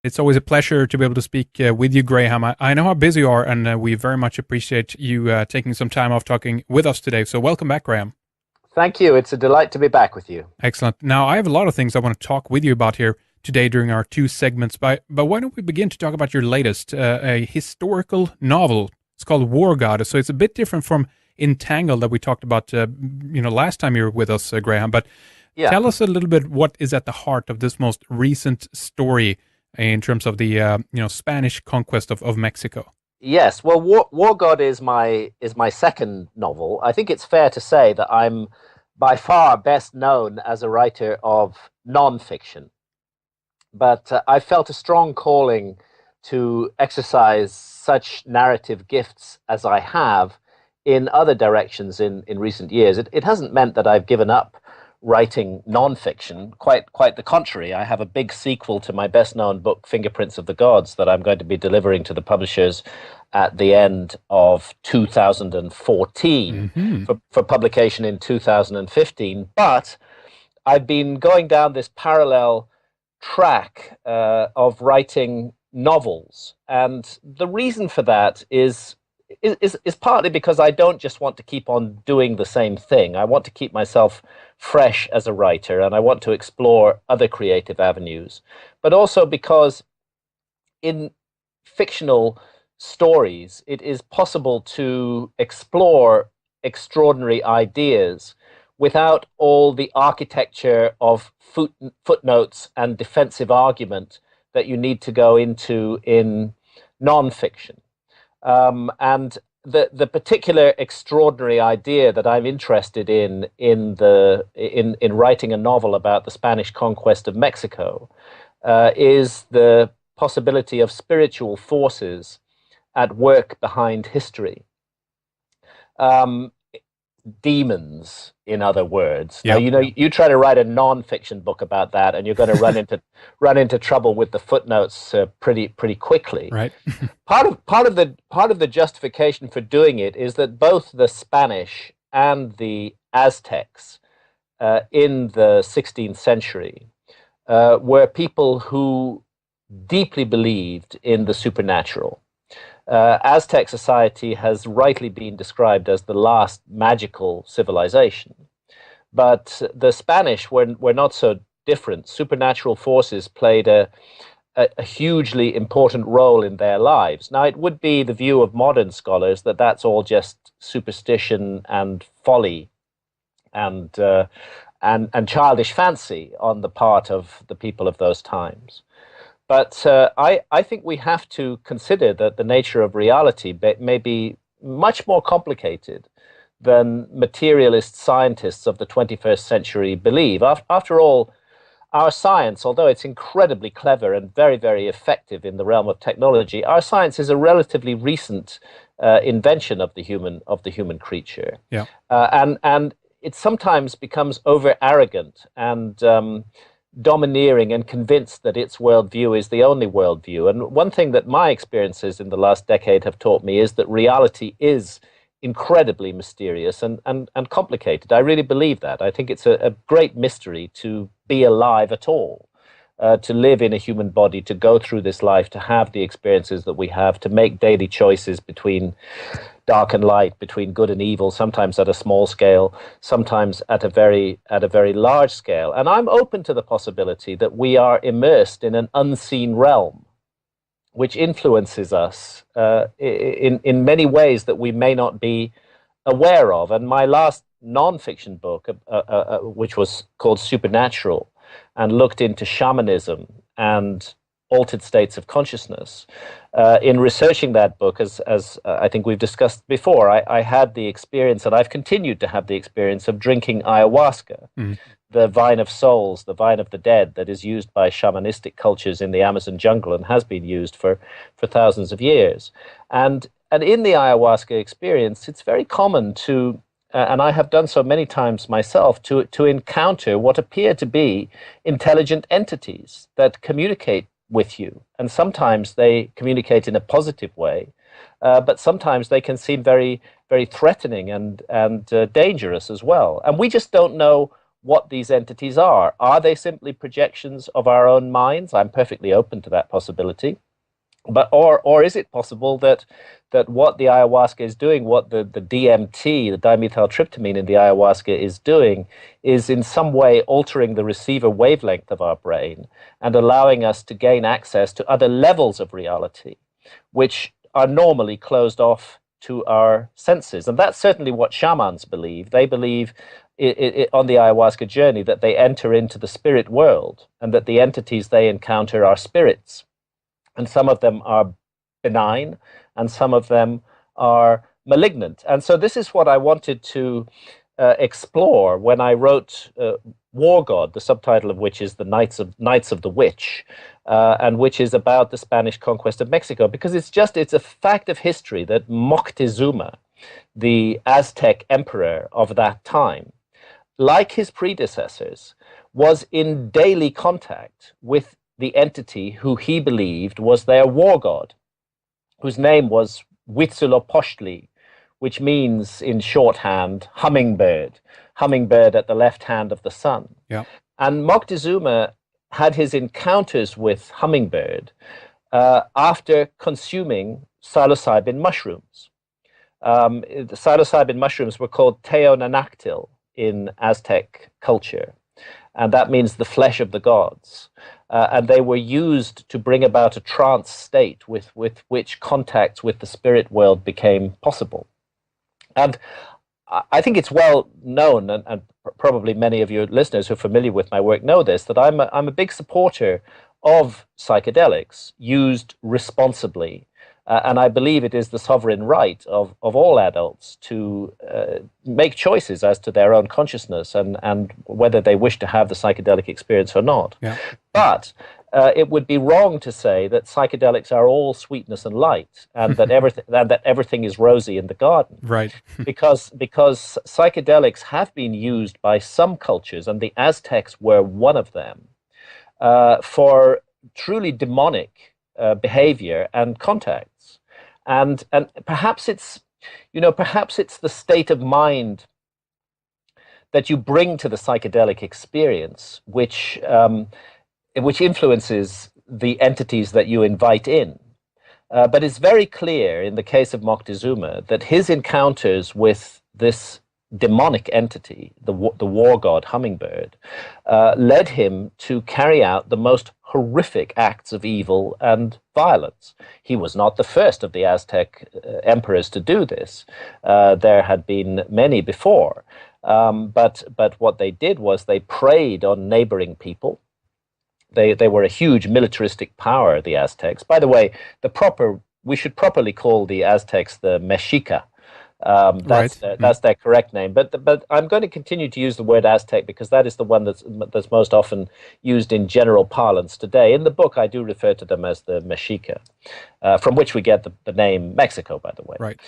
It's always a pleasure to be able to speak with you, Graham. I know how busy you are, and we very much appreciate you taking some time off talking with us today. So, welcome back, Graham. Thank you. It's a delight to be back with you. Excellent. Now, I have a lot of things I want to talk with you about here today during our two segments, but why don't we begin to talk about your latest, a historical novel? It's called War Goddess. So, it's a bit different from Entangled that we talked about, last time you were with us, Graham. But Yeah. tell us a little bit what is at the heart of this most recent story in terms of the Spanish conquest of Mexico. Yes. Well, War God is my second novel. I think it's fair to say that I'm by far best known as a writer of nonfiction, but I felt a strong calling to exercise such narrative gifts as I have in other directions in recent years. It hasn't meant that I've given up writing nonfiction. Quite the contrary. I have a big sequel to my best known book, Fingerprints of the Gods, that I'm going to be delivering to the publishers at the end of 2014 Hmm. for publication in 2015. But I've been going down this parallel track of writing novels. And the reason for that is partly because I don't just want to keep on doing the same thing. I want to keep myself fresh as a writer, and I want to explore other creative avenues. But also because in fictional stories, it is possible to explore extraordinary ideas without all the architecture of footnotes and defensive argument that you need to go into in nonfiction. And the particular extraordinary idea that I'm interested in writing a novel about the Spanish conquest of Mexico is the possibility of spiritual forces at work behind history. Um, Demons, in other words. Now, Yeah. you try to write a non-fiction book about that, and you're going to run into trouble with the footnotes pretty quickly. Right. Part of the justification for doing it is that both the Spanish and the Aztecs in the 16th century were people who deeply believed in the supernatural. Aztec society has rightly been described as the last magical civilization, but the Spanish were not so different. Supernatural forces played a hugely important role in their lives. Now, it would be the view of modern scholars that that's all just superstition and folly and and childish fancy on the part of the people of those times. But I think we have to consider that the nature of reality may be much more complicated than materialist scientists of the 21st century believe. After all, our science, although it's incredibly clever and very, very effective in the realm of technology, our science is a relatively recent invention of the human creature, Yeah. and it sometimes becomes over arrogant and domineering and convinced that its worldview is the only worldview. And one thing that my experiences in the last decade have taught me is that reality is incredibly mysterious and complicated. I really believe that. I think it's a great mystery to be alive at all, to live in a human body, to go through this life, to have the experiences that we have, to make daily choices between dark and light, between good and evil, sometimes at a small scale, sometimes at a very large scale. And I'm open to the possibility that we are immersed in an unseen realm which influences us in many ways that we may not be aware of. And my last nonfiction book, which was called Supernatural, and looked into shamanism and altered states of consciousness. In researching that book, as I think we've discussed before, I had the experience, and I've continued to have the experience of drinking ayahuasca, Mm. the vine of souls, the vine of the dead that is used by shamanistic cultures in the Amazon jungle and has been used for thousands of years. And in the ayahuasca experience, it's very common to, and I have done so many times myself, to encounter what appear to be intelligent entities that communicate with you. And sometimes they communicate in a positive way, but sometimes they can seem very, very threatening and dangerous as well. And we just don't know what these entities are. Are they simply projections of our own minds? I'm perfectly open to that possibility. But or is it possible that what the ayahuasca is doing, what the DMT, the dimethyltryptamine in the ayahuasca is doing, is in some way altering the receiver wavelength of our brain and allowing us to gain access to other levels of reality, which are normally closed off to our senses. And that's certainly what shamans believe. They believe on the ayahuasca journey that they enter into the spirit world and that the entities they encounter are spirits. And some of them are benign and some of them are malignant. And so this is what I wanted to explore when I wrote War God, the subtitle of which is the Knights of the Witch, and which is about the Spanish conquest of Mexico, because it's a fact of history that Moctezuma, the Aztec emperor of that time, like his predecessors, was in daily contact with the entity who he believed was their war god, whose name was Huitzilopochtli, which means in shorthand hummingbird at the left hand of the sun. Yeah. And Moctezuma had his encounters with hummingbird after consuming psilocybin mushrooms. The psilocybin mushrooms were called teonanactil in Aztec culture, and that means the flesh of the gods. And they were used to bring about a trance state with which contacts with the spirit world became possible. And I think it's well known, and probably many of your listeners who are familiar with my work know this, that I'm a big supporter of psychedelics used responsibly. And I believe it is the sovereign right of all adults to make choices as to their own consciousness and whether they wish to have the psychedelic experience or not. Yeah. But it would be wrong to say that psychedelics are all sweetness and light and that everything is rosy in the garden. Right. because psychedelics have been used by some cultures, and the Aztecs were one of them, for truly demonic behavior and contacts, and perhaps it's the state of mind that you bring to the psychedelic experience which influences the entities that you invite in. But it's very clear in the case of Moctezuma that his encounters with this demonic entity, the war god hummingbird, led him to carry out the most horrific acts of evil and violence. He was not the first of the Aztec emperors to do this. There had been many before. But what they did was they preyed on neighboring people. They were a huge militaristic power, the Aztecs. By the way, we should properly call the Aztecs the Mexica. That's their correct name. But I'm going to continue to use the word Aztec because that is the one that's most often used in general parlance today. In the book, I do refer to them as the Mexica, from which we get the name Mexico, by the way. Right.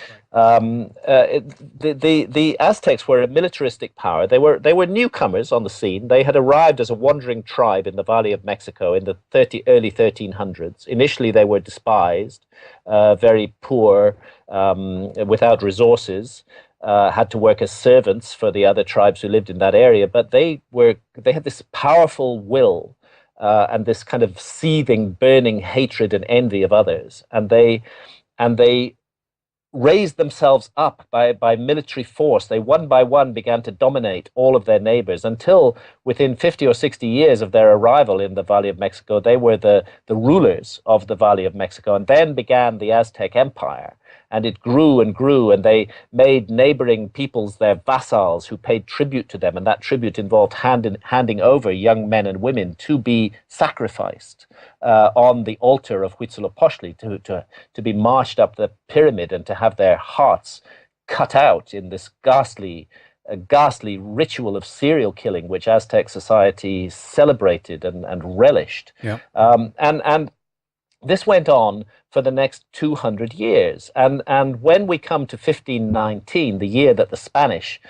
The Aztecs were a militaristic power. They were newcomers on the scene. They had arrived as a wandering tribe in the Valley of Mexico in the early 1300s. Initially, they were despised, very poor, without resources, had to work as servants for the other tribes who lived in that area. But they had this powerful will and this kind of seething, burning hatred and envy of others, and they raised themselves up by military force. They one by one began to dominate all of their neighbors until within 50 or 60 years of their arrival in the Valley of Mexico, they were the rulers of the Valley of Mexico. And then began the Aztec Empire. And it grew and grew, and they made neighboring peoples their vassals who paid tribute to them, and that tribute involved handing over young men and women to be sacrificed on the altar of Huitzilopochtli, to be marched up the pyramid and to have their hearts cut out in this ghastly ritual of serial killing, which Aztec society celebrated and relished. Yeah. And this went on for the next 200 years. And when we come to 1519, the year that the Spanish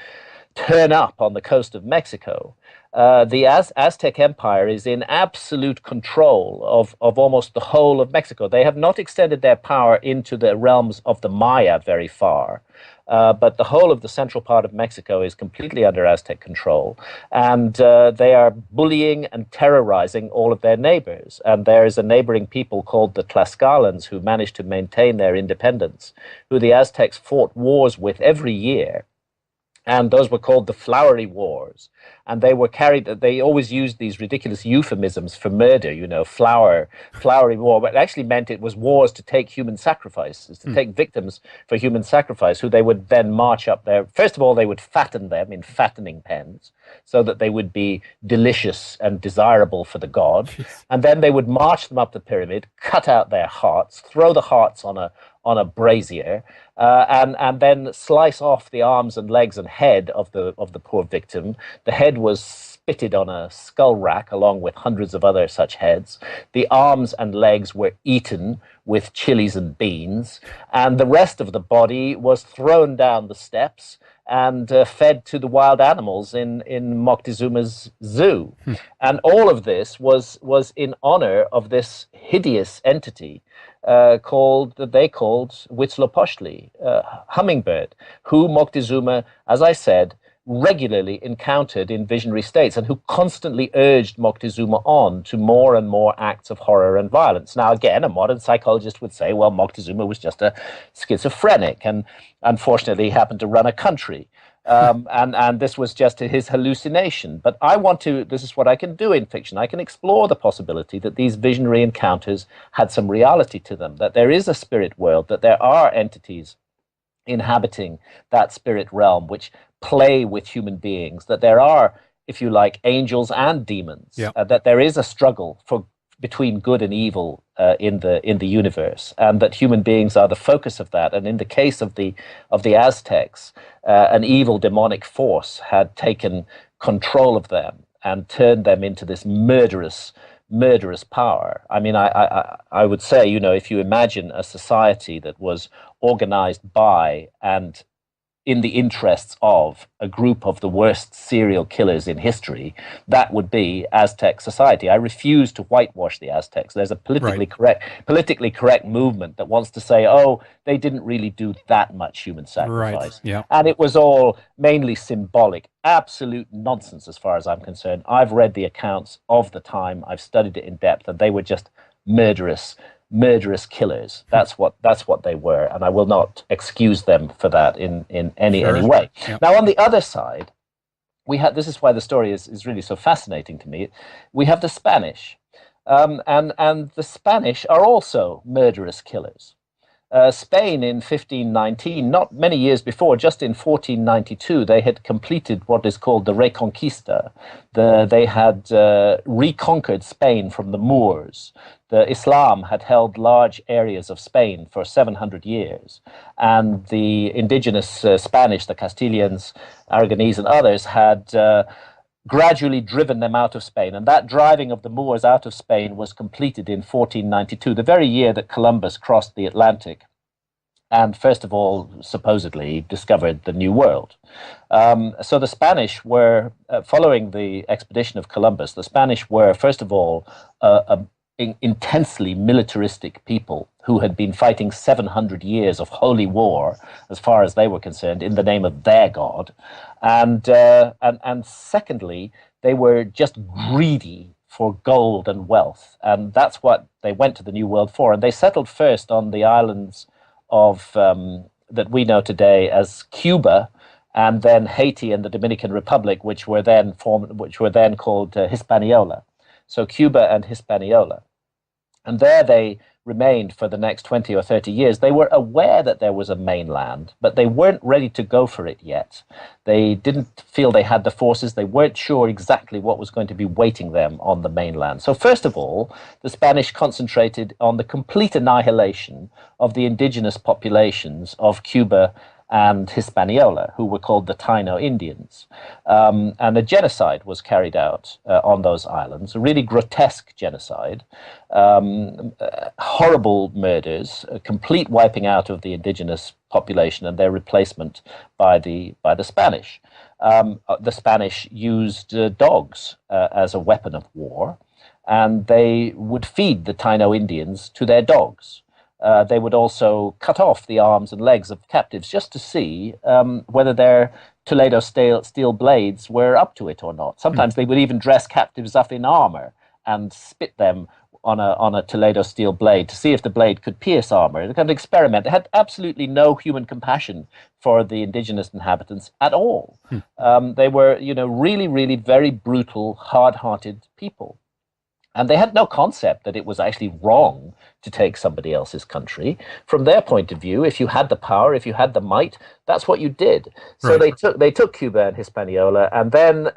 turn up on the coast of Mexico, the Aztec Empire is in absolute control of almost the whole of Mexico. They have not extended their power into the realms of the Maya very far. but the whole of the central part of Mexico is completely under Aztec control, and they are bullying and terrorizing all of their neighbors. And there is a neighboring people called the Tlaxcalans who managed to maintain their independence, who the Aztecs fought wars with every year. And those were called the Flowery Wars. And they always used these ridiculous euphemisms for murder, flowery war, but it actually meant it was wars to take human sacrifices, to take victims for human sacrifice, who they would then march up there. First of all, they would fatten them in fattening pens so that they would be delicious and desirable for the god. And then they would march them up the pyramid, cut out their hearts, throw the hearts on a brazier, and then slice off the arms and legs and head of the poor victim. The head was spitted on a skull rack along with hundreds of other such heads. The arms and legs were eaten with chilies and beans, and the rest of the body was thrown down the steps and fed to the wild animals in Moctezuma's zoo. And all of this was in honor of this hideous entity called Huitzilopochtli, hummingbird, who Moctezuma, as I said, regularly encountered in visionary states, and who constantly urged Moctezuma on to more and more acts of horror and violence. Now, again, a modern psychologist would say, well, Moctezuma was just a schizophrenic, and unfortunately he happened to run a country. And this was just his hallucination. But this is what I can do in fiction. I can explore the possibility that these visionary encounters had some reality to them, that there is a spirit world, that there are entities inhabiting that spirit realm which play with human beings, that there are, if you like, angels and demons, that there is a struggle between good and evil in the universe, and that human beings are the focus of that. And in the case of the Aztecs, an evil demonic force had taken control of them and turned them into this murderous power. I mean, I would say, if you imagine a society that was organized by and in the interests of a group of the worst serial killers in history, that would be Aztec society. I refuse to whitewash the Aztecs. There's a politically correct movement that wants to say, oh, they didn't really do that much human sacrifice. And it was all mainly symbolic. Absolute nonsense as far as I'm concerned. I've read the accounts of the time. I've studied it in depth, and they were just murderous killers. That's what they were, and I will not excuse them for that in any way. Now, on the other side, this is why the story is really so fascinating to me. We have the Spanish, and the Spanish are also murderous killers. Spain in 1519, not many years before, just in 1492, they had completed what is called the Reconquista. They had reconquered Spain from the Moors. The Islam had held large areas of Spain for 700 years, and the indigenous Spanish, the Castilians, Aragonese, and others had gradually driven them out of Spain. And that driving of the Moors out of Spain was completed in 1492, the very year that Columbus crossed the Atlantic and, first of all, supposedly discovered the New World. So the Spanish were, following the expedition of Columbus, the Spanish were, first of all, intensely militaristic people who had been fighting 700 years of holy war, as far as they were concerned, in the name of their god. And secondly, they were just greedy for gold and wealth. And that's what they went to the New World for. And they settled first on the islands of that we know today as Cuba, and then Haiti and the Dominican Republic, which were then called Hispaniola. So Cuba and Hispaniola. And there they remained for the next 20 or 30 years. They were aware that there was a mainland, but they weren't ready to go for it yet. They didn't feel they had the forces. They weren't sure exactly what was going to be waiting them on the mainland. So first of all, the Spanish concentrated on the complete annihilation of the indigenous populations of Cuba and Hispaniola, who were called the Taino Indians. And a genocide was carried out on those islands, a really grotesque genocide, horrible murders, a complete wiping out of the indigenous population and their replacement by the Spanish. The Spanish used dogs as a weapon of war, and they would feed the Taino Indians to their dogs. They would also cut off the arms and legs of captives just to see whether their Toledo steel blades were up to it or not. Sometimes they would even dress captives up in armor and spit them on a Toledo steel blade to see if the blade could pierce armor. It was kind of experiment. They had absolutely no human compassion for the indigenous inhabitants at all. They were, really, really very brutal, hard-hearted people. And they had no concept that it was actually wrong to take somebody else's country. From their point of view, if you had the power, if you had the might, that's what you did. So they took Cuba and Hispaniola, and then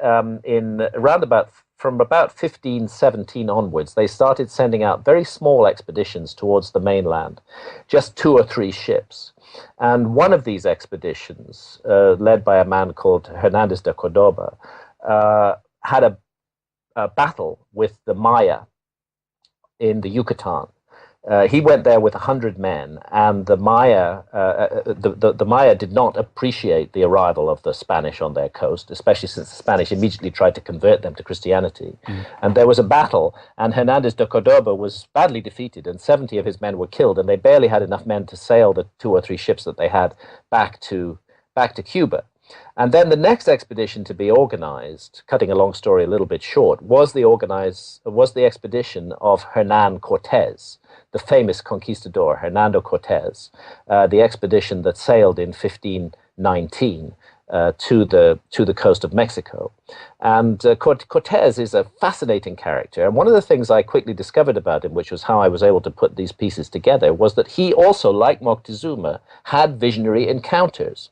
from about 1517 onwards, they started sending out very small expeditions towards the mainland, just 2 or 3 ships. And one of these expeditions, led by a man called Hernandez de Cordoba, had a battle with the Maya in the Yucatan. He went there with 100 men, and the Maya, the Maya did not appreciate the arrival of the Spanish on their coast, especially since the Spanish immediately tried to convert them to Christianity. And there was a battle, and Hernandez de Cordoba was badly defeated, and 70 of his men were killed, and they barely had enough men to sail the 2 or 3 ships that they had back to Cuba. And then the next expedition to be organized, cutting a long story a little bit short, was the expedition of Hernan Cortes, the famous conquistador Hernando Cortes, the expedition that sailed in 1519 to the coast of Mexico. And Cortes is a fascinating character. And one of the things I quickly discovered about him, which was how I was able to put these pieces together, was that he also, like Moctezuma, had visionary encounters.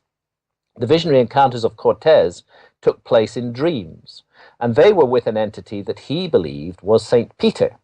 The visionary encounters of Cortes took place in dreams, and they were with an entity that he believed was Saint Peter,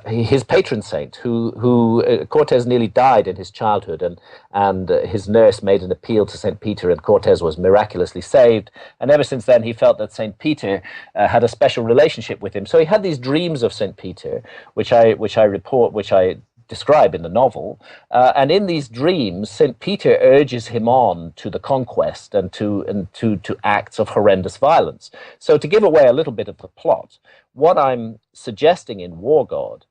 his patron saint, who Cortes nearly died in his childhood, and his nurse made an appeal to Saint Peter, and Cortes was miraculously saved. And ever since then, he felt that Saint Peter had a special relationship with him. So he had these dreams of Saint Peter, which I describe in the novel, and in these dreams, St. Peter urges him on to the conquest and to acts of horrendous violence. So to give away a little bit of the plot, what I'm suggesting in War God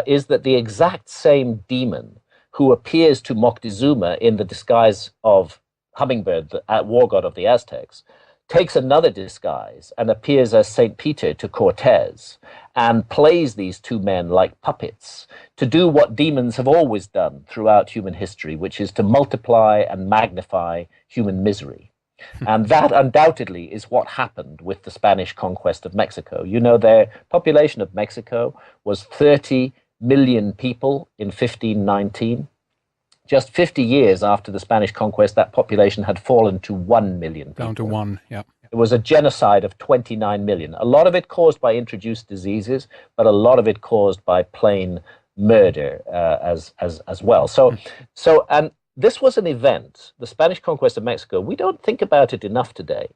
is that the exact same demon who appears to Moctezuma in the disguise of Hummingbird, the war god of the Aztecs, takes another disguise and appears as St. Peter to Cortes and plays these 2 men like puppets to do what demons have always done throughout human history, which is to multiply and magnify human misery. And that undoubtedly is what happened with the Spanish conquest of Mexico. Their population of Mexico was 30 million people in 1519. Just 50 years after the Spanish conquest, that population had fallen to 1 million people. Down to 1, yeah. It was a genocide of 29 million. A lot of it caused by introduced diseases, but a lot of it caused by plain murder as well. And this was an event, the Spanish conquest of Mexico. We don't think about it enough today.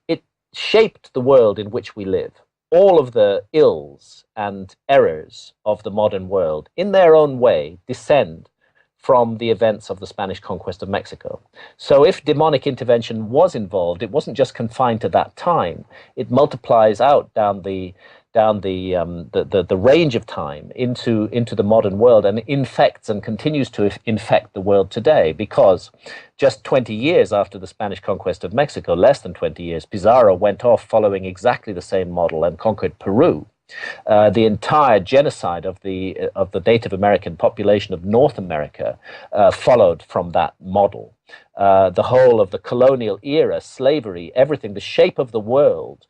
It shaped the world in which we live. All of the ills and errors of the modern world, in their own way, descend from the events of the Spanish conquest of Mexico. So if demonic intervention was involved, it wasn't just confined to that time. It multiplies out down the range of time into the modern world, and infects and continues to infect the world today, because just 20 years after the Spanish conquest of Mexico, less than 20 years, Pizarro went off following exactly the same model and conquered Peru. The entire genocide of the Native American population of North America followed from that model. The whole of the colonial era, slavery, everything, the shape of the world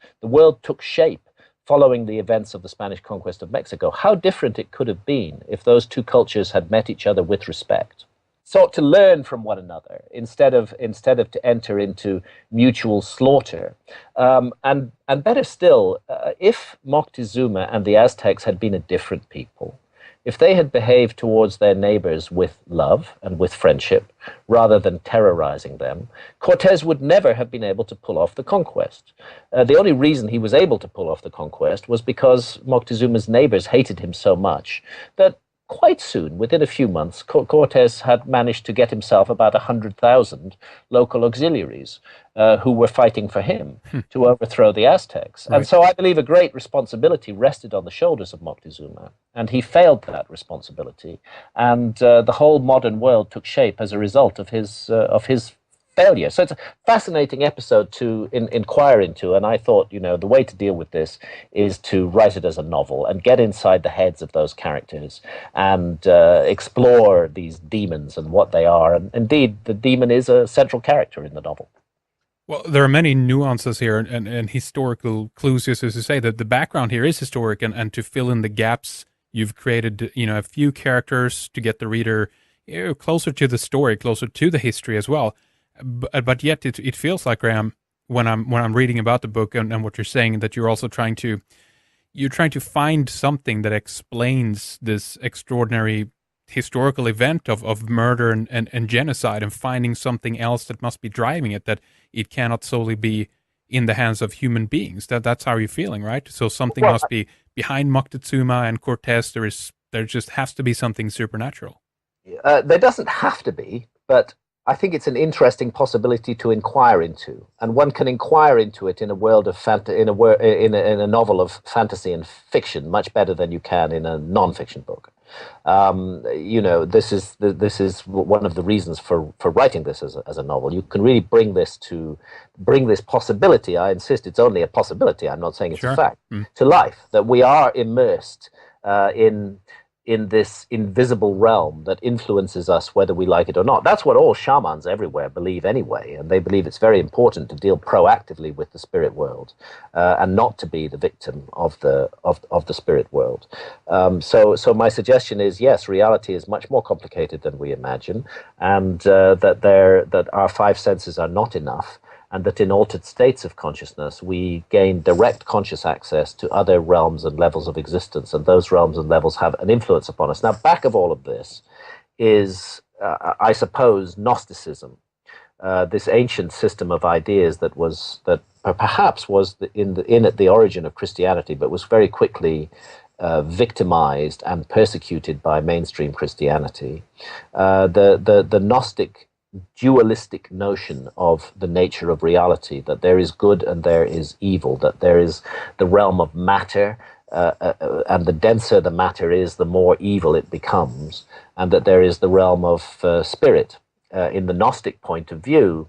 took shape following the events of the Spanish conquest of Mexico. How different it could have been if those 2 cultures had met each other with respect, sought to learn from one another instead of to enter into mutual slaughter. And better still, if Moctezuma and the Aztecs had been a different people, if they had behaved towards their neighbors with love and with friendship, rather than terrorizing them, Cortes would never have been able to pull off the conquest. The only reason he was able to pull off the conquest was because Moctezuma's neighbors hated him so much that quite soon, within a few months, Cortes had managed to get himself about 100,000 local auxiliaries who were fighting for him to overthrow the Aztecs. And Right. so I believe a great responsibility rested on the shoulders of Moctezuma, and he failed that responsibility. And the whole modern world took shape as a result of his failure. So it's a fascinating episode to inquire into, and I thought, the way to deal with this is to write it as a novel and get inside the heads of those characters and explore these demons and what they are. And indeed, the demon is a central character in the novel. Well, there are many nuances here and historical clues, just as you say, that the background here is historic, and to fill in the gaps, you've created, a few characters to get the reader closer to the story, closer to the history as well. But yet it feels like, Graham, when I'm reading about the book and what you're saying, that you're also trying to find something that explains this extraordinary historical event of murder and genocide, and finding something else that must be driving it, that it cannot solely be in the hands of human beings. That's how you're feeling, right? So something Well, must be behind Moctezuma and Cortez. There just has to be something supernatural. there doesn't have to be, but I think it's an interesting possibility to inquire into, and one can inquire into it in a world of in a novel of fantasy and fiction much better than you can in a non-fiction book. This is one of the reasons for writing this as a novel. You can really bring this possibility. I insist, it's only a possibility. I'm not saying it's Sure. a fact, to life, that we are immersed in this invisible realm that influences us whether we like it or not. That's what all shamans everywhere believe anyway, and they believe it's very important to deal proactively with the spirit world and not to be the victim of the spirit world. So my suggestion is, yes, reality is much more complicated than we imagine, and that our five senses are not enough, and that in altered states of consciousness, we gain direct conscious access to other realms and levels of existence, and those realms and levels have an influence upon us. Now, back of all of this is, I suppose, Gnosticism, this ancient system of ideas that perhaps was at the origin of Christianity, but was very quickly victimized and persecuted by mainstream Christianity. The Gnostic dualistic notion of the nature of reality, that there is good and there is evil, that there is the realm of matter, and the denser the matter is, the more evil it becomes, and that there is the realm of spirit. In the Gnostic point of view,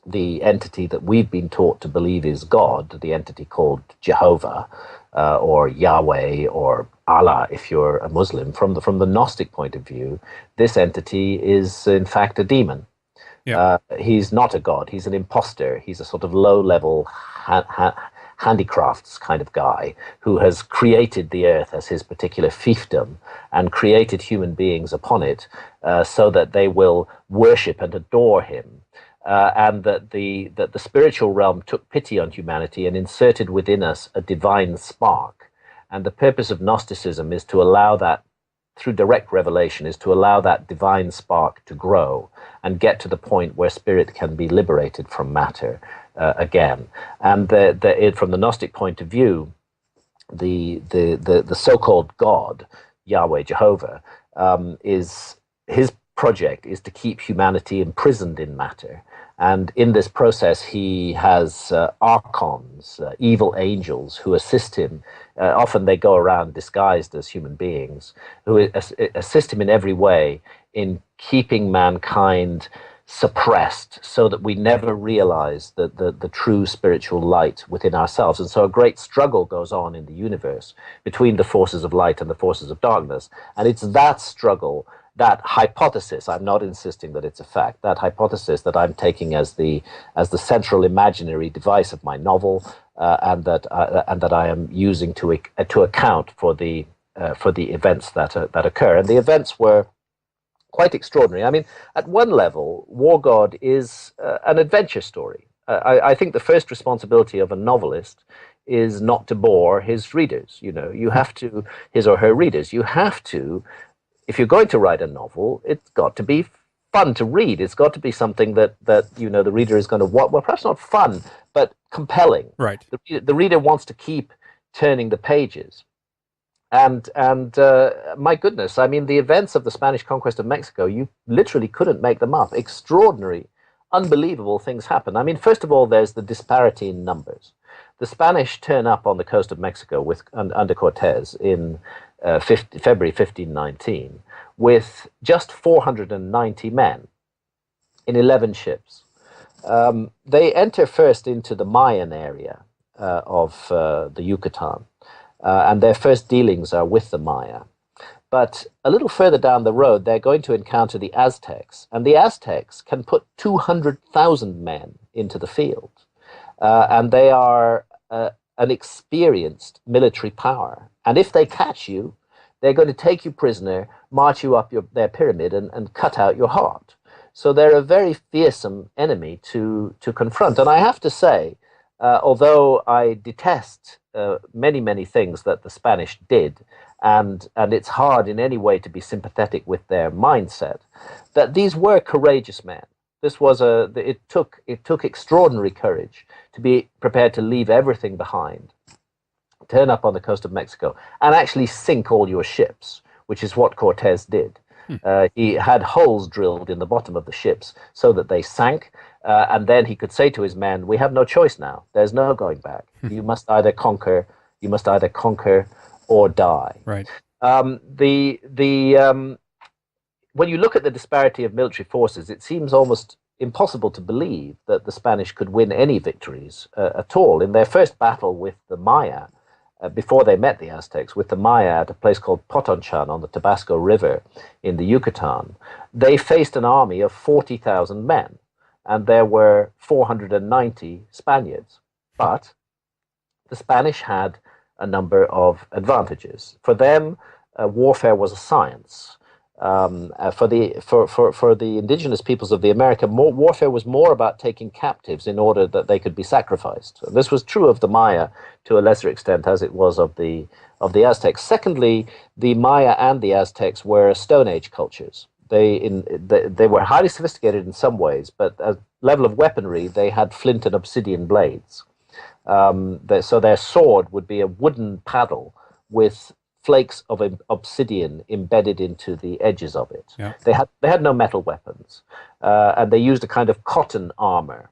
the entity that we've been taught to believe is God, the entity called Jehovah, or Yahweh, or Allah, if you're a Muslim, from the Gnostic point of view, this entity is in fact a demon. Yeah. He's not a god. He's an imposter. He's a sort of low-level handicrafts kind of guy who has created the earth as his particular fiefdom and created human beings upon it so that they will worship and adore him. And that the spiritual realm took pity on humanity and inserted within us a divine spark. And the purpose of Gnosticism is to allow that, through direct revelation, is to allow that divine spark to grow and get to the point where spirit can be liberated from matter again. And from the Gnostic point of view, the so-called God, Yahweh, Jehovah, is his project is to keep humanity imprisoned in matter. And in this process, he has archons, evil angels, who assist him. Often they go around disguised as human beings, who assist him in every way in keeping mankind suppressed so that we never realize the true spiritual light within ourselves. And so a great struggle goes on in the universe between the forces of light and the forces of darkness. And it's that struggle, that hypothesis, I'm not insisting that it's a fact, that hypothesis that I'm taking as the central imaginary device of my novel, and that I am using to account for the events that occur. And the events were quite extraordinary. I mean, at one level, War God is an adventure story. I think the first responsibility of a novelist is not to bore his readers. You have to, his or her readers, you have to. If you're going to write a novel, it's got to be fun to read. It's got to be something that the reader is going to want. Well, perhaps not fun, but compelling. Right. The reader wants to keep turning the pages. And my goodness, I mean, the events of the Spanish conquest of Mexico, you literally couldn't make them up. Extraordinary, unbelievable things happen. I mean, first of all, there's the disparity in numbers. The Spanish turn up on the coast of Mexico under Cortes in February 1519 with just 490 men in 11 ships. They enter first into the Mayan area of the Yucatan, and their first dealings are with the Maya. But a little further down the road, they're going to encounter the Aztecs, and the Aztecs can put 200,000 men into the field, and they are an experienced military power. And if they catch you, they're going to take you prisoner, march you up their pyramid, and cut out your heart. So they're a very fearsome enemy to confront. And I have to say, although I detest many things that the Spanish did, and it's hard in any way to be sympathetic with their mindset, that these were courageous men. It took extraordinary courage to be prepared to leave everything behind, turn up on the coast of Mexico, and actually sink all your ships, which is what Cortes did. He had holes drilled in the bottom of the ships so that they sank, and then he could say to his men, "We have no choice now. There's no going back. You must either conquer. You must either conquer or die." Right. When you look at the disparity of military forces, it seems almost impossible to believe that the Spanish could win any victories at all. In their first battle with the Maya, before they met the Aztecs, with the Maya at a place called Potonchan on the Tabasco River in the Yucatan, they faced an army of 40,000 men, and there were 490 Spaniards. But the Spanish had a number of advantages. For them, warfare was a science. For the indigenous peoples of the America, warfare was more about taking captives in order that they could be sacrificed. And this was true of the Maya to a lesser extent, as it was of the Aztecs. Secondly, the Maya and the Aztecs were Stone Age cultures. They were highly sophisticated in some ways, but at level of weaponry, they had flint and obsidian blades. So their sword would be a wooden paddle with flakes of obsidian embedded into the edges of it. Yeah. They had no metal weapons, and they used a kind of cotton armor,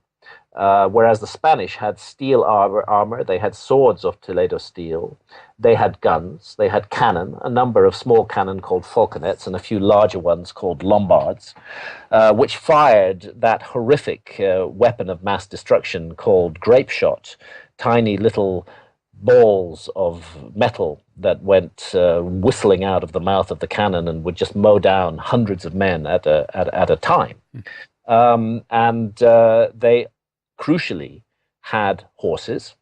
whereas the Spanish had steel armor. They had swords of Toledo steel. They had guns. They had cannon, a number of small cannon called falconets, and a few larger ones called lombards, which fired that horrific weapon of mass destruction called grape shot, tiny little balls of metal that went whistling out of the mouth of the cannon and would just mow down hundreds of men at a time. They crucially had horses.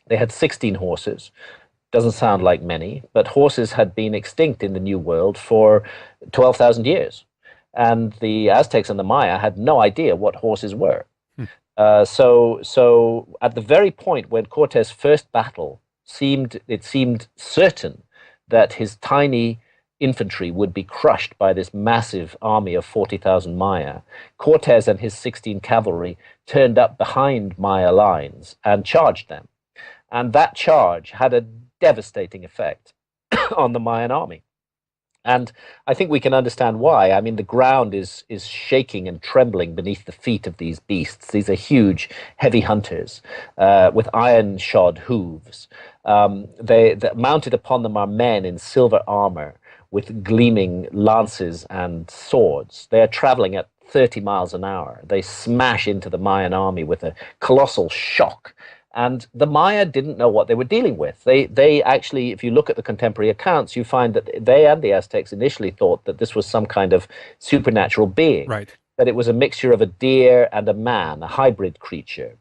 They had 16 horses. Doesn't sound like many, but horses had been extinct in the New World for 12,000 years. And the Aztecs and the Maya had no idea what horses were. So at the very point when Cortes' first battle it seemed certain that his tiny infantry would be crushed by this massive army of 40,000 Maya, Cortes and his 16 cavalry turned up behind Maya lines and charged them. And that charge had a devastating effect on the Mayan army. And I think we can understand why. I mean, the ground is shaking and trembling beneath the feet of these beasts. These are huge, heavy hunters with iron-shod hooves. Mounted upon them are men in silver armor with gleaming lances and swords. They are traveling at 30 miles an hour. They smash into the Mayan army with a colossal shock. And the Maya didn't know what they were dealing with. They actually, if you look at the contemporary accounts, you find that they and the Aztecs initially thought that this was some kind of supernatural being. Right. That it was a mixture of a deer and a man, a hybrid creature.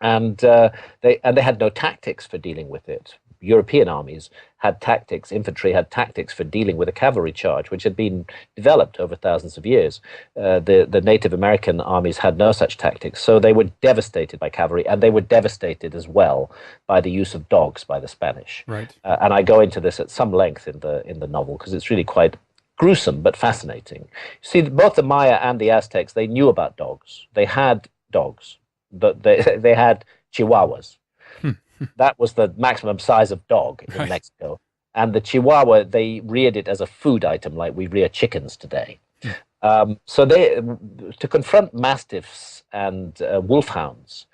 And they had no tactics for dealing with it. European armies had tactics, infantry had tactics for dealing with a cavalry charge, which had been developed over thousands of years. The Native American armies had no such tactics, so they were devastated by cavalry, and they were devastated as well by the use of dogs by the Spanish. Right. And I go into this at some length in the novel because it's really quite gruesome but fascinating. See, both the Maya and the Aztecs, they knew about dogs. They had dogs. They had Chihuahuas. That was the maximum size of dog in Mexico. And the Chihuahua, they reared it as a food item, like we rear chickens today. So to confront mastiffs and wolfhounds,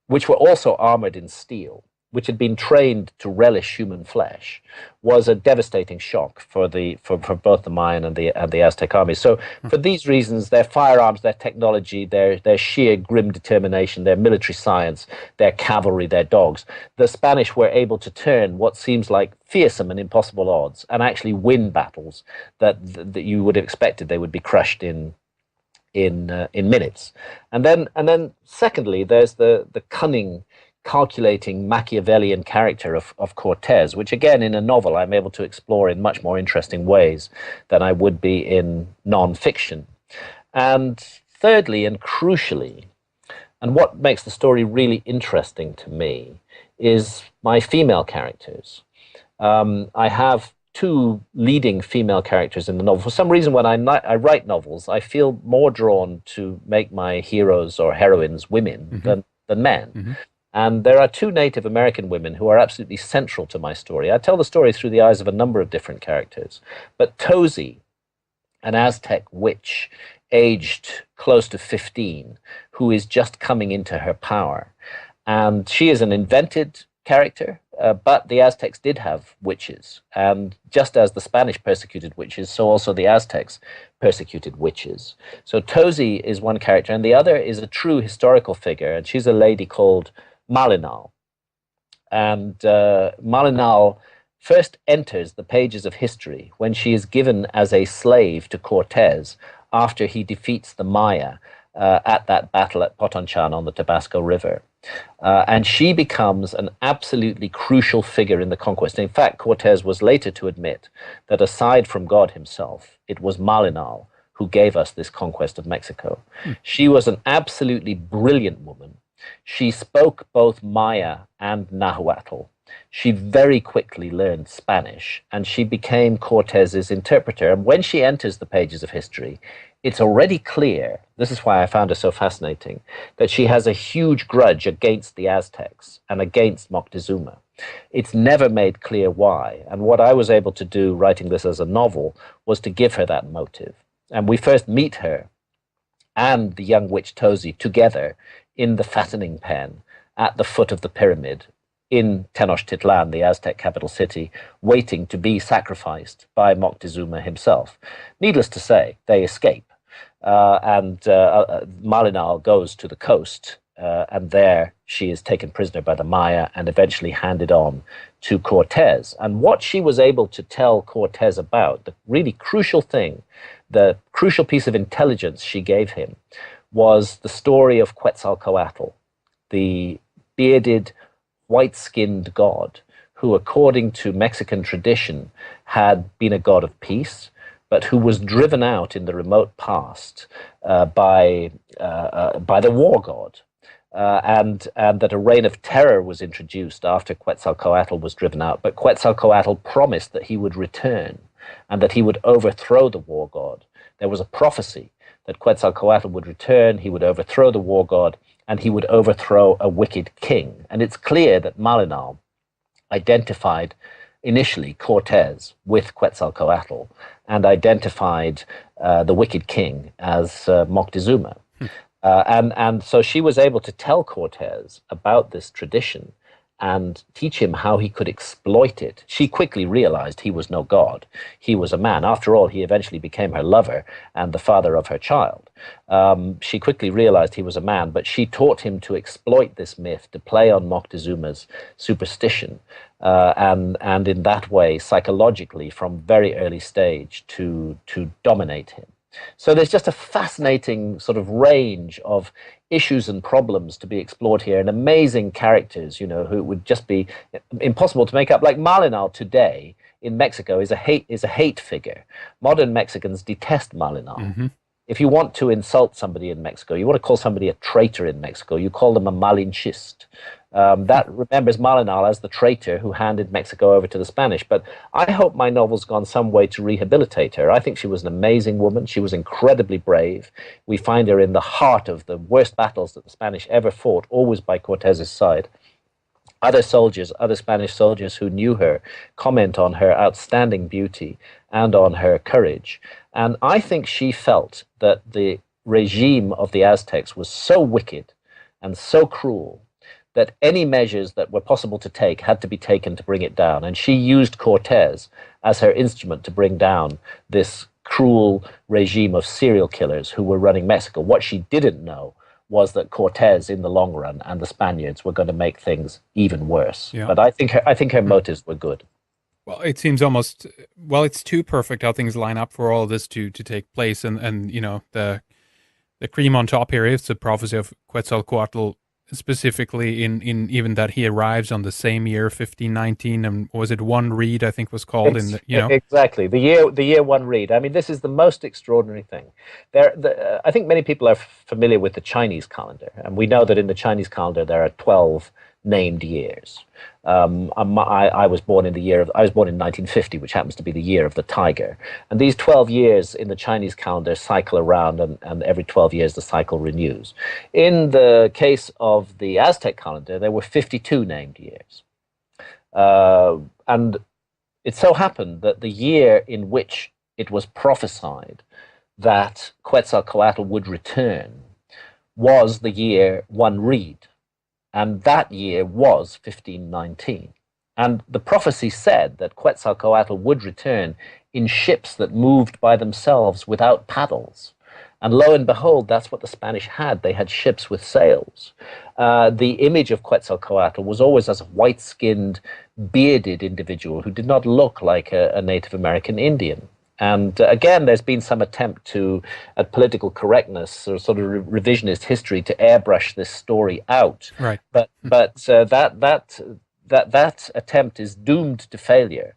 which were also armored in steel, which had been trained to relish human flesh, was a devastating shock for both the Mayan and the Aztec armies. So for these reasons, their firearms, their technology, their sheer grim determination, their military science, their cavalry, their dogs, the Spanish were able to turn what seems like fearsome and impossible odds and actually win battles that you would have expected they would be crushed in minutes. And then secondly, there's the cunning, calculating Machiavellian character of Cortez, which again in a novel I'm able to explore in much more interesting ways than I would be in non-fiction. And thirdly and crucially, and what makes the story really interesting to me, is my female characters. I have two leading female characters in the novel. For some reason, when I write novels, I feel more drawn to make my heroes or heroines women than men. And there are two Native American women who are absolutely central to my story. I tell the story through the eyes of a number of different characters. But Tosi, an Aztec witch, aged close to 15, who is just coming into her power. And she is an invented character, but the Aztecs did have witches. And just as the Spanish persecuted witches, so also the Aztecs persecuted witches. So Tosi is one character, and the other is a true historical figure, and she's a lady called Malinal. And Malinal first enters the pages of history when she is given as a slave to Cortez after he defeats the Maya at that battle at Potonchan on the Tabasco River. And she becomes an absolutely crucial figure in the conquest. In fact, Cortez was later to admit that aside from God himself, it was Malinal who gave us this conquest of Mexico. She was an absolutely brilliant woman. She spoke both Maya and Nahuatl. She very quickly learned Spanish, and she became Cortez's interpreter. And when she enters the pages of history, it's already clear, this is why I found her so fascinating, that she has a huge grudge against the Aztecs and against Moctezuma. It's never made clear why. And what I was able to do writing this as a novel was to give her that motive. And we first meet her and the young witch Tosi together in the fattening pen at the foot of the pyramid in Tenochtitlan, the Aztec capital city, waiting to be sacrificed by Moctezuma himself. Needless to say, they escape. And Malinal goes to the coast, and there she is taken prisoner by the Maya and eventually handed on to Cortez. And what she was able to tell Cortez about, the really crucial thing, the crucial piece of intelligence she gave him, was the story of Quetzalcoatl, the bearded, white-skinned god who, according to Mexican tradition, had been a god of peace, but who was driven out in the remote past by the war god. And that a reign of terror was introduced after Quetzalcoatl was driven out. But Quetzalcoatl promised that he would return and that he would overthrow the war god. There was a prophecy that Quetzalcoatl would return, he would overthrow the war god, and he would overthrow a wicked king. And it's clear that Malinal identified initially Cortez with Quetzalcoatl and identified the wicked king as Moctezuma. And so she was able to tell Cortez about this tradition and teach him how he could exploit it. She quickly realized he was no god. He was a man. After all, he eventually became her lover and the father of her child. She quickly realized he was a man, but she taught him to exploit this myth, to play on Moctezuma's superstition, and in that way, psychologically, from very early stage, to dominate him. So there's just a fascinating sort of range of issues and problems to be explored here, and amazing characters, you know, who would just be impossible to make up. Like Malinal today in Mexico is a hate figure. Modern Mexicans detest Malinal. If you want to insult somebody in Mexico, you want to call somebody a traitor in Mexico, you call them a Malinchist. That remembers Malinal as the traitor who handed Mexico over to the Spanish. But I hope my novel's gone some way to rehabilitate her. I think she was an amazing woman. She was incredibly brave. We find her in the heart of the worst battles that the Spanish ever fought, always by Cortez's side. other soldiers, other Spanish soldiers who knew her, comment on her outstanding beauty and on her courage. And I think she felt that the regime of the Aztecs was so wicked and so cruel that any measures that were possible to take had to be taken to bring it down. And she used Cortés as her instrument to bring down this cruel regime of serial killers who were running Mexico. What she didn't know was that Cortés, in the long run, and the Spaniards were going to make things even worse. Yeah. But I think her motives were good. Well, it seems almost, well, it's too perfect how things line up for all this to take place. And you know, the cream on top here is the prophecy of Quetzalcoatl, specifically in even that he arrives on the same year, 1519, and was it one reed, I think was called in the, you know? Exactly, the year one read. I mean, this is the most extraordinary thing. I think many people are familiar with the Chinese calendar, and we know that in the Chinese calendar there are 12 named years. I was born in 1950, which happens to be the year of the tiger. And these 12 years in the Chinese calendar cycle around, and every 12 years the cycle renews. In the case of the Aztec calendar, there were 52 named years. And it so happened that the year in which it was prophesied that Quetzalcoatl would return was the year one reed. And that year was 1519. And the prophecy said that Quetzalcoatl would return in ships that moved by themselves without paddles. And lo and behold, that's what the Spanish had. They had ships with sails. The image of Quetzalcoatl was always as a white-skinned, bearded individual who did not look like a Native American Indian. And again, there's been some attempt at political correctness or sort of revisionist history to airbrush this story out. Right. But that attempt is doomed to failure,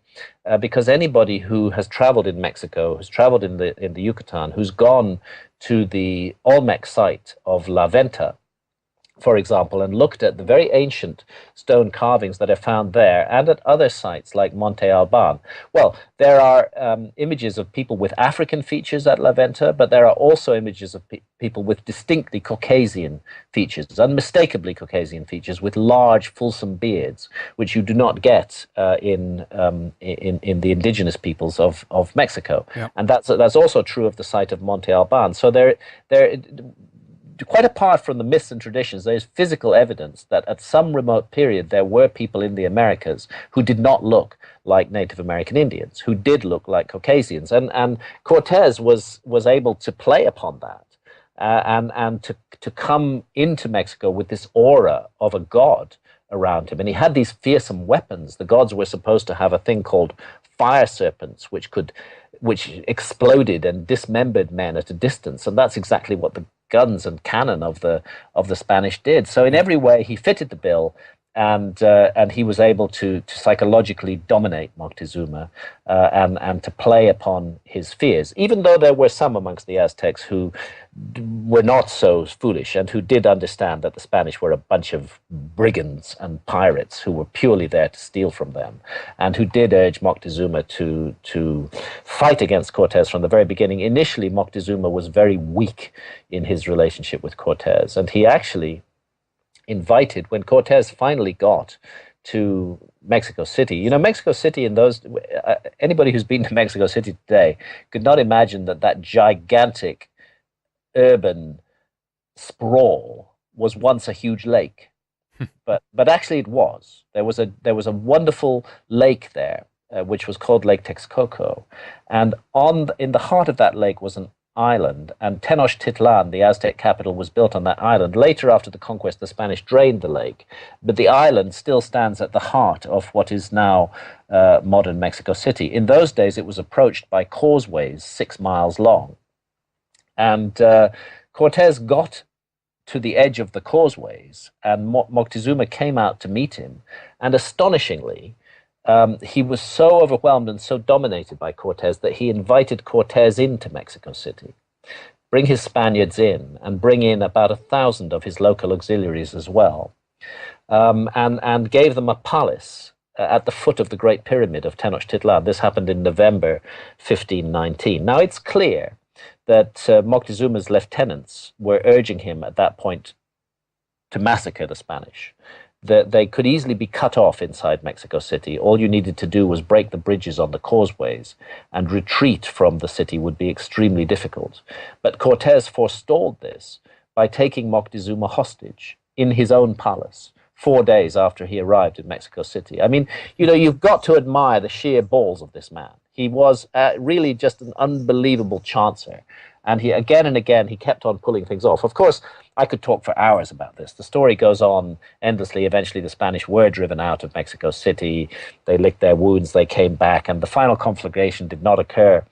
because anybody who has traveled in Mexico, who's traveled in the Yucatan, who's gone to the Olmec site of La Venta, for example, and looked at the very ancient stone carvings that are found there and at other sites like Monte Alban. Well, there are images of people with African features at La Venta, but there are also images of people with distinctly Caucasian features, unmistakably Caucasian features, with large, fulsome beards, which you do not get in the indigenous peoples of Mexico. Yeah. And that's also true of the site of Monte Alban. So there quite apart from the myths and traditions, there's physical evidence that at some remote period there were people in the Americas who did not look like Native American Indians, who did look like Caucasians. And Cortés was able to play upon that and to come into Mexico with this aura of a god around him. And he had these fearsome weapons. The gods were supposed to have a thing called fire serpents, which exploded and dismembered men at a distance. And that's exactly what the guns and cannon of the Spanish did. So in every way, he fitted the bill, and he was able to psychologically dominate Moctezuma and to play upon his fears, even though there were some amongst the Aztecs who were not so foolish and who did understand that the Spanish were a bunch of brigands and pirates who were purely there to steal from them, and who did urge Moctezuma to fight against Cortés from the very beginning. Initially, Moctezuma was very weak in his relationship with Cortés, and he actually invited, when Cortés finally got to Mexico City. You know, Mexico City in those, anybody who's been to Mexico City today could not imagine that gigantic urban sprawl was once a huge lake. But actually it was. There was a wonderful lake there, which was called Lake Texcoco. And in the heart of that lake was an island, and Tenochtitlan, the Aztec capital, was built on that island. Later, after the conquest, the Spanish drained the lake, but the island still stands at the heart of what is now modern Mexico City. In those days, it was approached by causeways 6 miles long, and Cortés got to the edge of the causeways, and Moctezuma came out to meet him, and astonishingly, he was so overwhelmed and so dominated by Cortés that he invited Cortés into Mexico City, bring his Spaniards in, and bring in about 1,000 of his local auxiliaries as well, and gave them a palace at the foot of the Great Pyramid of Tenochtitlan. This happened in November 1519. Now, it's clear that Moctezuma's lieutenants were urging him at that point to massacre the Spanish. that they could easily be cut off inside Mexico City. All you needed to do was break the bridges on the causeways, and retreat from the city would be extremely difficult. But Cortés forestalled this by taking Moctezuma hostage in his own palace 4 days after he arrived in Mexico City. I mean, you've got to admire the sheer balls of this man. He was really just an unbelievable chancer. And he, again and again, he kept on pulling things off. Of course, I could talk for hours about this. The story goes on endlessly. Eventually, the Spanish were driven out of Mexico City. They licked their wounds. They came back. And the final conflagration did not occur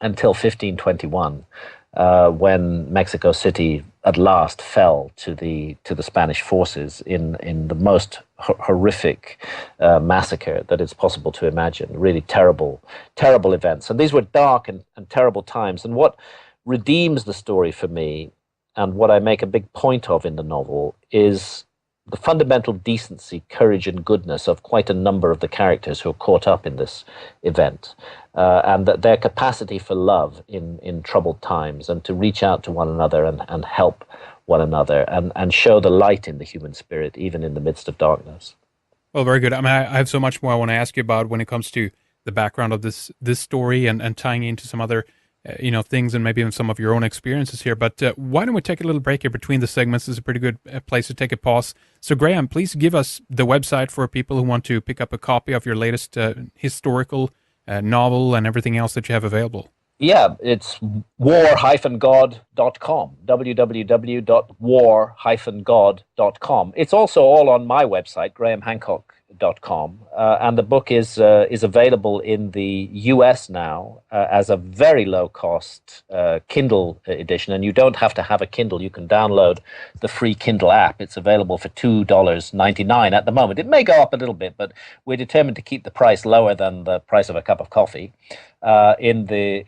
until 1521, when Mexico City at last fell to the Spanish forces in the most horrific massacre that it's possible to imagine. Really terrible, terrible events. And these were dark and terrible times. And what redeems the story for me, and what I make a big point of in the novel, is the fundamental decency, courage, and goodness of quite a number of the characters who are caught up in this event, and that their capacity for love in troubled times, and to reach out to one another and help one another, and show the light in the human spirit, even in the midst of darkness. Well, very good. I mean, I have so much more I want to ask you about when it comes to the background of this story, and tying into some other things, and maybe even some of your own experiences here. But why don't we take a little break here between the segments? This is a pretty good place to take a pause. So, Graham, please give us the website for people who want to pick up a copy of your latest historical novel and everything else that you have available. Yeah, it's war-god.com, www.war-god.com. It's also all on my website, grahamhancock.com, and the book is available in the US now as a very low-cost Kindle edition, and you don't have to have a Kindle. You can download the free Kindle app. It's available for $2.99 at the moment. It may go up a little bit, but we're determined to keep the price lower than the price of a cup of coffee in the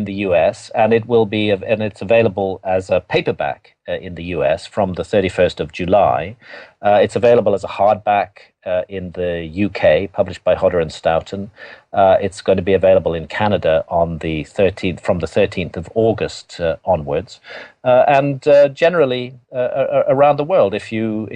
US, and it's available as a paperback in the US from the 31st of July. It's available as a hardback in the UK, published by Hodder and Stoughton. It's going to be available in Canada on the 13th, from the 13th of August onwards, and generally around the world. If your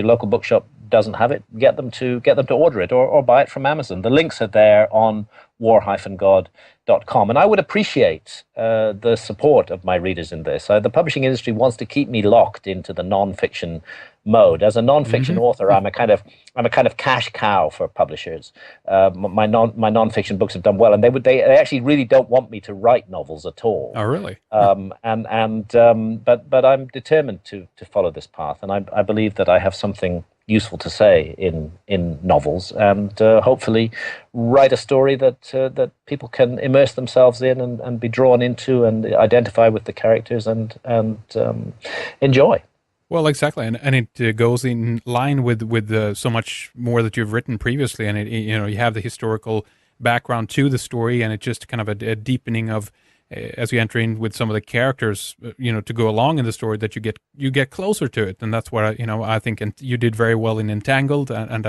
local bookshop doesn't have it, get them to order it, or buy it from Amazon. The links are there on war-god.com. And I would appreciate the support of my readers in this. The publishing industry wants to keep me locked into the nonfiction mode. As a nonfiction author, I'm a kind of cash cow for publishers. My nonfiction books have done well, and they actually really don't want me to write novels at all. Oh, really? But I'm determined to follow this path, and I believe that I have something useful to say in novels, and hopefully write a story that people can immerse themselves in, and be drawn into, and identify with the characters, and enjoy. Well, exactly, and it goes in line with so much more that you've written previously, and you have the historical background to the story, and it's just kind of a deepening of, as you enter in with some of the characters, to go along in the story, that you get closer to it, and that's what I think, and you did very well in Entangled, and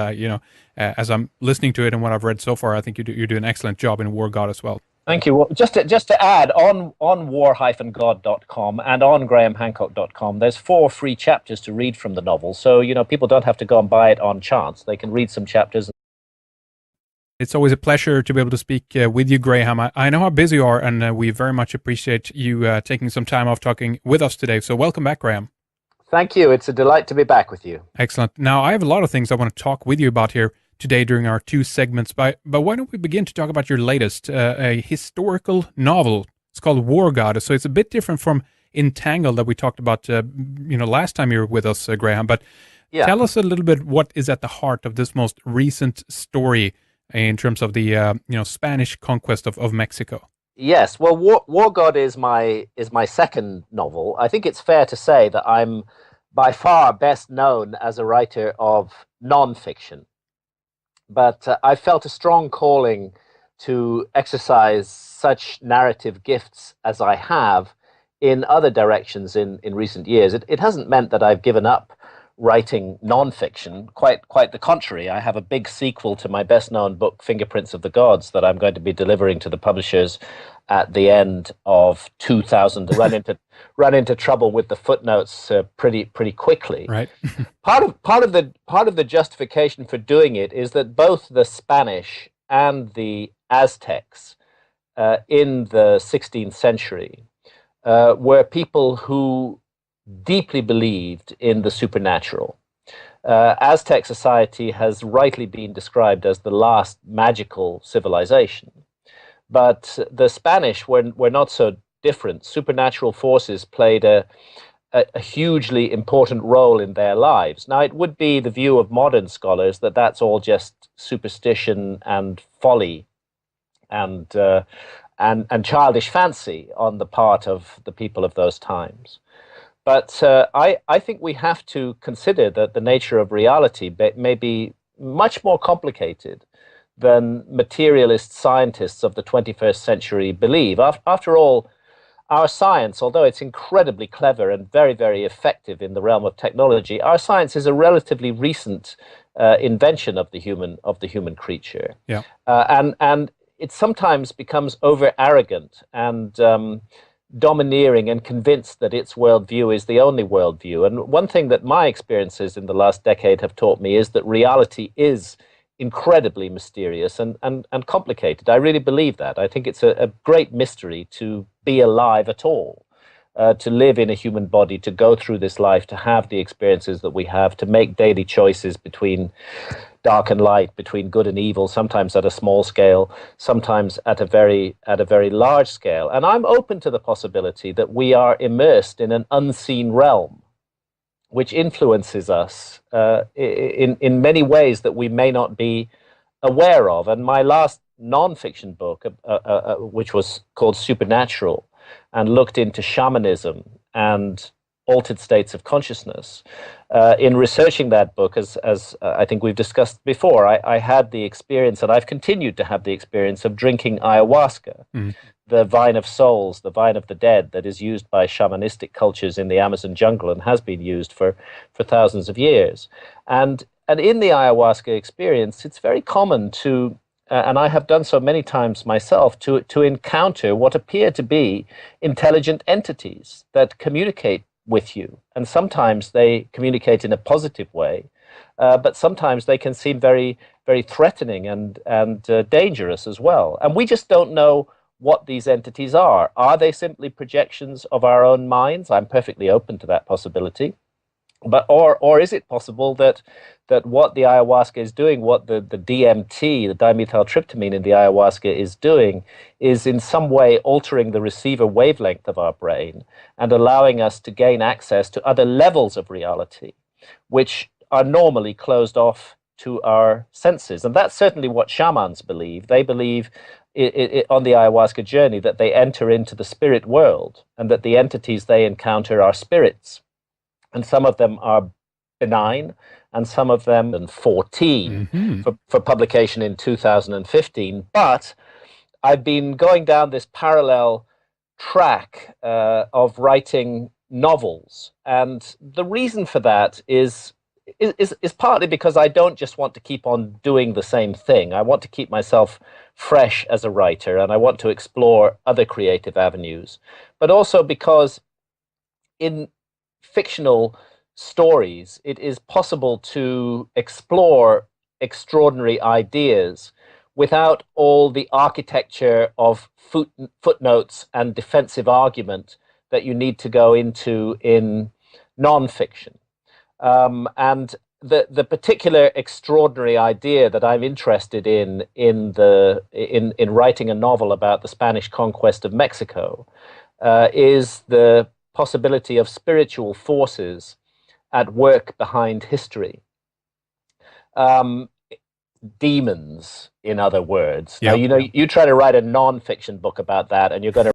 as I'm listening to it and what I've read so far, I think you do an excellent job in War God as well. Thank you. Well, just to add, on war-god.com and on grahamhancock.com, there's 4 free chapters to read from the novel. So, people don't have to go and buy it on chance. They can read some chapters. It's always a pleasure to be able to speak with you, Graham. I know how busy you are, and we very much appreciate you taking some time off talking with us today. So welcome back, Graham. Thank you. It's a delight to be back with you. Excellent. Now, I have a lot of things I want to talk with you about here today during our 2 segments, but why don't we begin to talk about your latest, a historical novel. It's called War God, so it's a bit different from Entangled that we talked about last time you were with us, Graham, but tell us a little bit what is at the heart of this most recent story in terms of the Spanish conquest of Mexico. Yes, well, War God is my second novel. I think it's fair to say that I'm by far best known as a writer of nonfiction. But I felt a strong calling to exercise such narrative gifts as I have in other directions in recent years. It hasn't meant that I've given up writing nonfiction. Quite the contrary. I have a big sequel to my best-known book, Fingerprints of the Gods, that I'm going to be delivering to the publishers at the end of 2000, run into trouble with the footnotes pretty quickly. Right. Part of the justification for doing it is that both the Spanish and the Aztecs in the 16th century were people who deeply believed in the supernatural. Aztec society has rightly been described as the last magical civilization, but the Spanish were not so different. Supernatural forces played a hugely important role in their lives. Now, it would be the view of modern scholars that that's all just superstition and folly and childish fancy on the part of the people of those times. But I think we have to consider that the nature of reality may be much more complicated than materialist scientists of the 21st century believe. After all, our science, although it's incredibly clever and very, very effective in the realm of technology, our science is a relatively recent invention of the human creature. Yeah. And it sometimes becomes over arrogant and domineering and convinced that its worldview is the only worldview. And one thing that my experiences in the last decade have taught me is that reality is incredibly mysterious and complicated. I really believe that. I think it's a great mystery to be alive at all, to live in a human body, to go through this life, to have the experiences that we have, to make daily choices between dark and light, between good and evil, sometimes at a small scale, sometimes at a very large scale. And I'm open to the possibility that we are immersed in an unseen realm, which influences us in many ways that we may not be aware of. And my last nonfiction book, which was called Supernatural, and looked into shamanism and altered states of consciousness. In researching that book, as I think we've discussed before, I had the experience, and I've continued to have the experience of drinking ayahuasca, the vine of souls, the vine of the dead, that is used by shamanistic cultures in the Amazon jungle and has been used for thousands of years. And in the ayahuasca experience, it's very common to, and I have done so many times myself, to encounter what appear to be intelligent entities that communicate with you. And sometimes they communicate in a positive way, but sometimes they can seem very, very threatening and dangerous as well. And we just don't know what these entities are. Are they simply projections of our own minds? I'm perfectly open to that possibility. But or is it possible that what the ayahuasca is doing, what the DMT, the dimethyltryptamine in the ayahuasca is doing, is in some way altering the receiver wavelength of our brain and allowing us to gain access to other levels of reality, which are normally closed off to our senses. And that's certainly what shamans believe. They believe on the ayahuasca journey that they enter into the spirit world and that the entities they encounter are spirits. And some of them are benign, and some of them are 14 for publication in 2015. But I've been going down this parallel track of writing novels. And the reason for that is partly because I don't just want to keep on doing the same thing. I want to keep myself fresh as a writer, and I want to explore other creative avenues. But also because in fictional stories, it is possible to explore extraordinary ideas without all the architecture of footnotes and defensive argument that you need to go into in nonfiction. And the particular extraordinary idea that I'm interested in writing a novel about the Spanish conquest of Mexico is the possibility of spiritual forces at work behind history. Demons, in other words. Yep. Now, you try to write a non-fiction book about that, and you're going to